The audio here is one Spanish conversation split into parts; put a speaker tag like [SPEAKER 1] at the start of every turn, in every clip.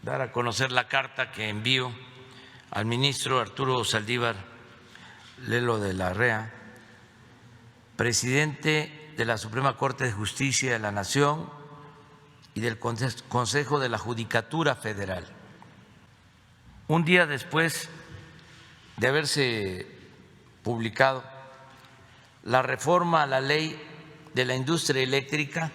[SPEAKER 1] dar a conocer la carta que envío al ministro Arturo Saldívar Lelo de la REA, presidente de la Suprema Corte de Justicia de la Nación y del Consejo de la Judicatura Federal. Un día después de haberse publicado la reforma a la ley de la industria eléctrica,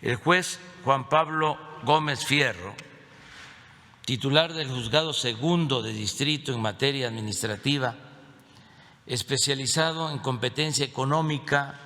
[SPEAKER 1] el juez Juan Pablo Gómez Fierro, titular del Juzgado Segundo de Distrito en materia administrativa, especializado en competencia económica,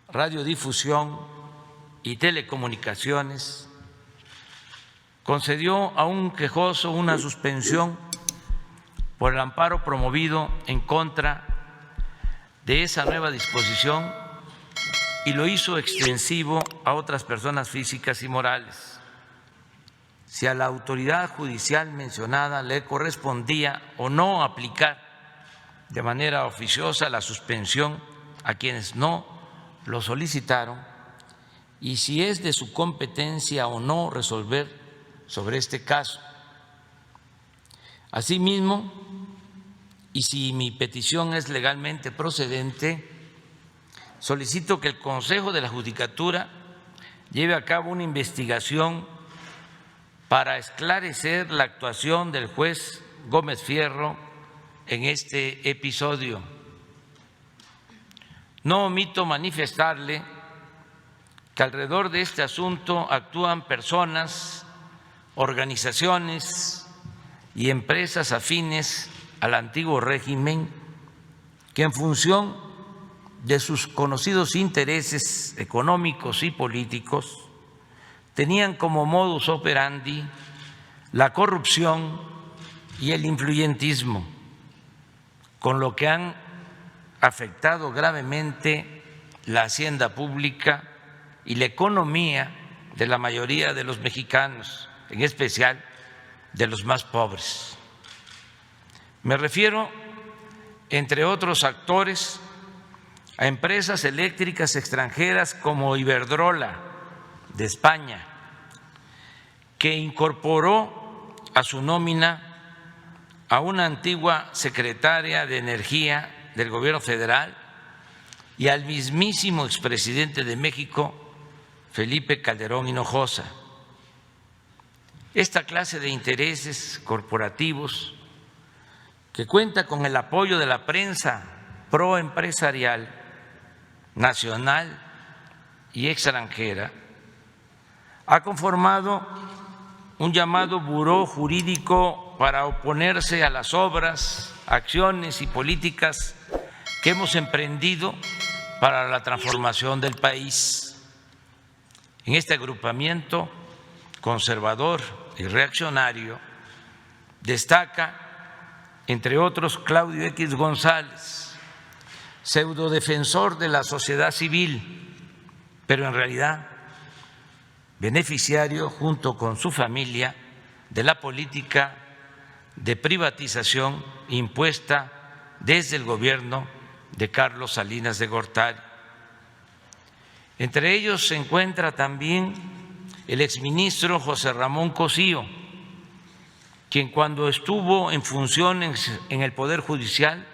[SPEAKER 1] radiodifusión y telecomunicaciones, concedió a un quejoso una suspensión por el amparo promovido en contra de esa nueva disposición y lo hizo extensivo a otras personas físicas y morales. Si a la autoridad judicial mencionada le correspondía o no aplicar de manera oficiosa la suspensión a quienes no lo solicitaron y si es de su competencia o no resolver sobre este caso. Asimismo, y si mi petición es legalmente procedente, solicito que el Consejo de la Judicatura lleve a cabo una investigación para esclarecer la actuación del juez Gómez Fierro en este episodio. No omito manifestarle que alrededor de este asunto actúan personas, organizaciones y empresas afines al antiguo régimen que en función de sus conocidos intereses económicos y políticos tenían como modus operandi la corrupción y el influyentismo, con lo que han afectado gravemente la hacienda pública y la economía de la mayoría de los mexicanos, en especial de los más pobres. Me refiero, entre otros actores, a empresas eléctricas extranjeras como Iberdrola de España, que incorporó a su nómina a una antigua secretaria de Energía del Gobierno federal y al mismísimo expresidente de México, Felipe Calderón Hinojosa. Esta clase de intereses corporativos, que cuenta con el apoyo de la prensa proempresarial nacional y extranjera, ha conformado un llamado buró jurídico para oponerse a las obras, acciones y políticas que hemos emprendido para la transformación del país. En este agrupamiento conservador y reaccionario destaca, entre otros, Claudio X González, pseudodefensor de la sociedad civil, pero en realidad beneficiario junto con su familia de la política de privatización impuesta desde el gobierno de Carlos Salinas de Gortari. Entre ellos se encuentra también el exministro José Ramón Cosío, quien cuando estuvo en funciones en el Poder Judicial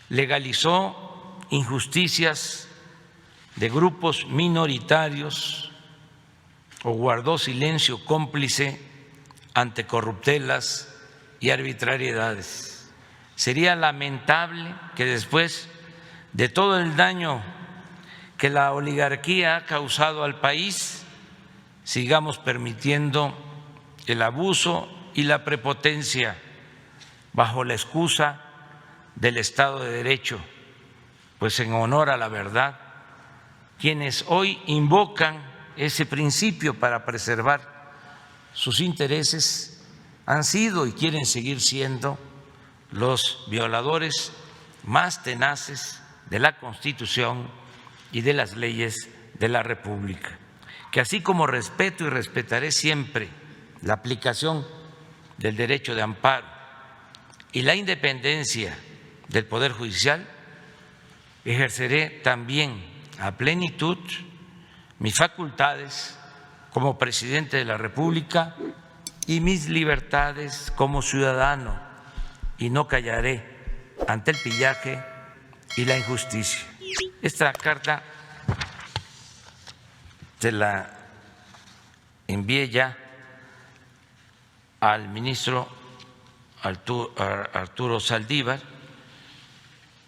[SPEAKER 1] legalizó injusticias de grupos minoritarios o guardó silencio cómplice ante corruptelas y arbitrariedades. Sería lamentable que después de todo el daño que la oligarquía ha causado al país, sigamos permitiendo el abuso y la prepotencia bajo la excusa del Estado de Derecho, pues en honor a la verdad, quienes hoy invocan ese principio para preservar sus intereses han sido y quieren seguir siendo los violadores más tenaces de la Constitución y de las leyes de la República. Que así como respeto y respetaré siempre la aplicación del derecho de amparo y la independencia del Poder Judicial, ejerceré también a plenitud mis facultades como presidente de la República y mis libertades como ciudadano, y no callaré ante el pillaje y la injusticia. Esta carta se la envié ya al ministro Arturo Saldívar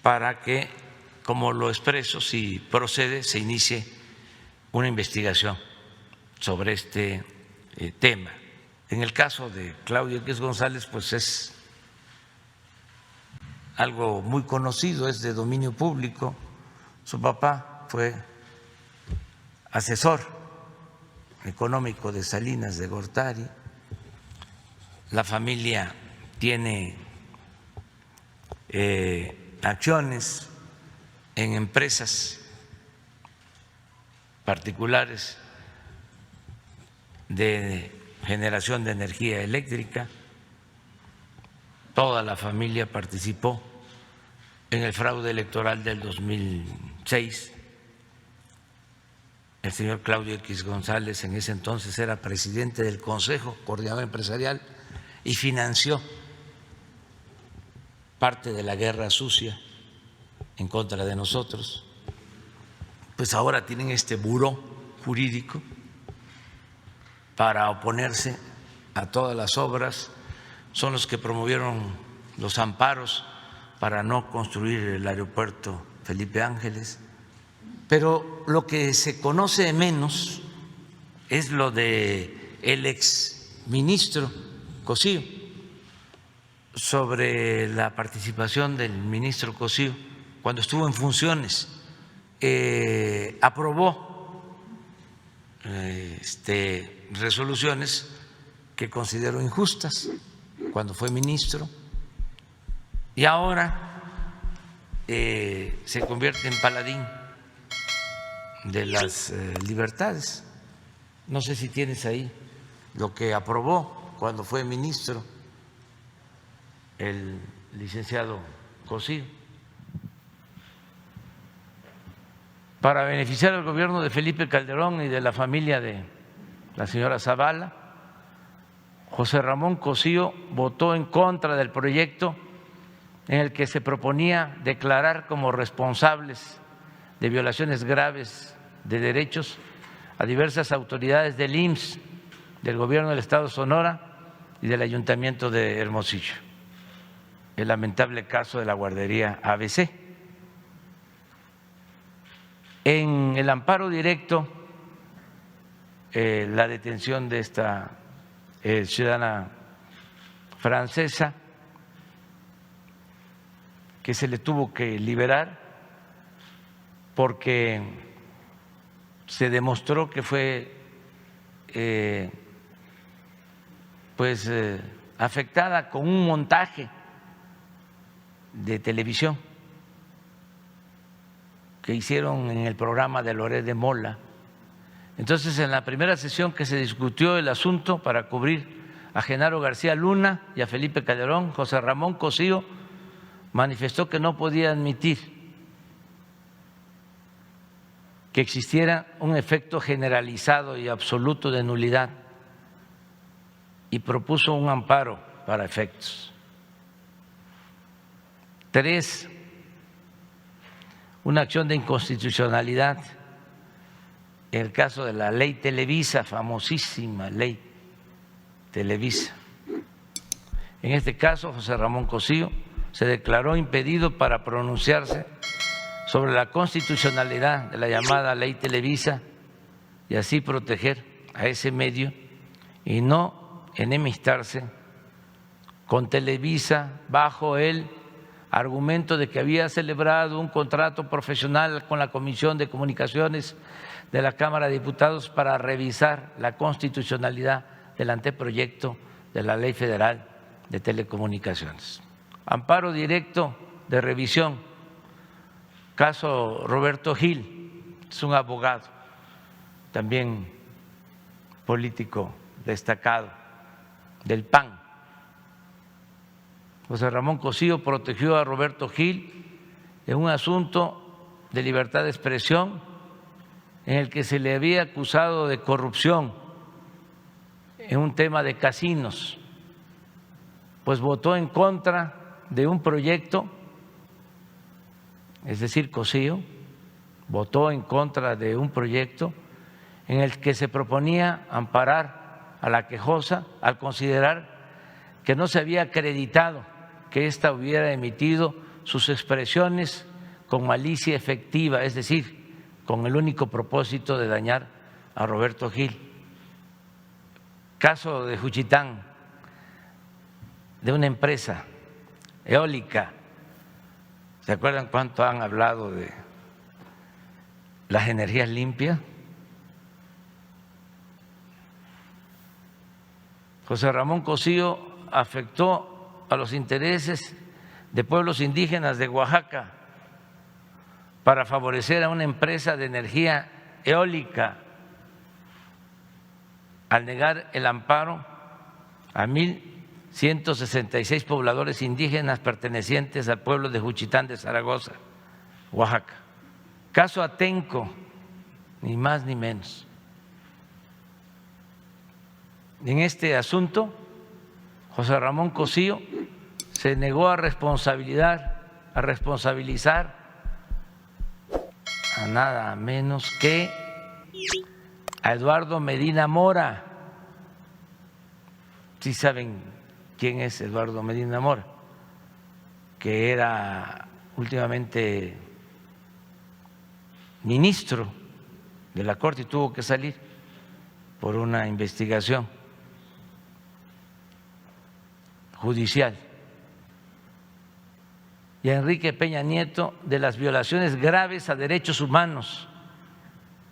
[SPEAKER 1] para que, como lo expreso, si procede, se inicie una investigación sobre este tema. En el caso de Claudio X González, pues es algo muy conocido, es de dominio público. Su papá fue asesor económico de Salinas de Gortari. La familia tiene acciones en empresas particulares de generación de energía eléctrica. Toda la familia participó en el fraude electoral del 2006. El señor Claudio X González en ese entonces era presidente del Consejo Coordinador Empresarial y financió parte de la guerra sucia en contra de nosotros. Pues ahora tienen este buró jurídico para oponerse a todas las obras, son los que promovieron los amparos para no construir el aeropuerto Felipe Ángeles. Pero lo que se conoce menos es lo de el exministro Cosío. Sobre la participación del ministro Cosío cuando estuvo en funciones, aprobó resoluciones que considero injustas cuando fue ministro, y ahora se convierte en paladín de las libertades. No sé si tienes ahí lo que aprobó cuando fue ministro el licenciado Cosío. Para beneficiar al gobierno de Felipe Calderón y de la familia de la señora Zavala, José Ramón Cosío votó en contra del proyecto en el que se proponía declarar como responsables de violaciones graves de derechos a diversas autoridades del IMSS, del gobierno del Estado de Sonora y del Ayuntamiento de Hermosillo. El lamentable caso de la guardería ABC. En el amparo directo, la detención de esta ciudadana francesa, que se le tuvo que liberar porque se demostró que fue afectada con un montaje de televisión que hicieron en el programa de Loret de Mola. Entonces, en la primera sesión que se discutió el asunto para cubrir a Genaro García Luna y a Felipe Calderón, José Ramón Cosío manifestó que no podía admitir que existiera un efecto generalizado y absoluto de nulidad y propuso un amparo para efectos. 3, una acción de inconstitucionalidad en el caso de la ley Televisa, famosísima ley Televisa. En este caso, José Ramón Cosío se declaró impedido para pronunciarse sobre la constitucionalidad de la llamada ley Televisa y así proteger a ese medio y no enemistarse con Televisa bajo el argumento de que había celebrado un contrato profesional con la Comisión de Comunicaciones de la Cámara de Diputados para revisar la constitucionalidad del anteproyecto de la Ley Federal de Telecomunicaciones. Amparo directo de revisión, caso Roberto Gil, es un abogado, también político destacado del PAN. José Ramón Cosío protegió a Roberto Gil en un asunto de libertad de expresión en el que se le había acusado de corrupción en un tema de casinos, pues votó en contra de un proyecto, es decir, Cosío votó en contra de un proyecto en el que se proponía amparar a la quejosa al considerar que no se había acreditado que ésta hubiera emitido sus expresiones con malicia efectiva, es decir, con el único propósito de dañar a Roberto Gil. Caso de Juchitán, de una empresa eólica. ¿Se acuerdan cuánto han hablado de las energías limpias? José Ramón Cosío afectó a los intereses de pueblos indígenas de Oaxaca para favorecer a una empresa de energía eólica al negar el amparo a 1,166 pobladores indígenas pertenecientes al pueblo de Juchitán de Zaragoza, Oaxaca. Caso Atenco, ni más ni menos. En este asunto, José Ramón Cosío se negó a responsabilizar a nada menos que a Eduardo Medina Mora. ¿Sí saben quién es Eduardo Medina Mora? Que era últimamente ministro de la Corte y tuvo que salir por una investigación judicial, y a Enrique Peña Nieto de las violaciones graves a derechos humanos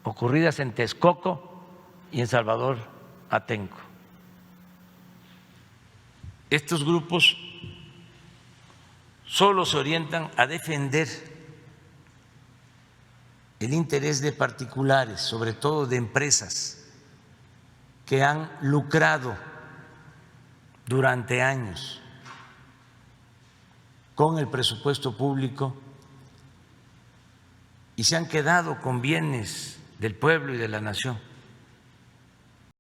[SPEAKER 1] ocurridas en Texcoco y en Salvador Atenco. Estos grupos solo se orientan a defender el interés de particulares, sobre todo de empresas que han lucrado durante años con el presupuesto público y se han quedado con bienes del pueblo y de la nación.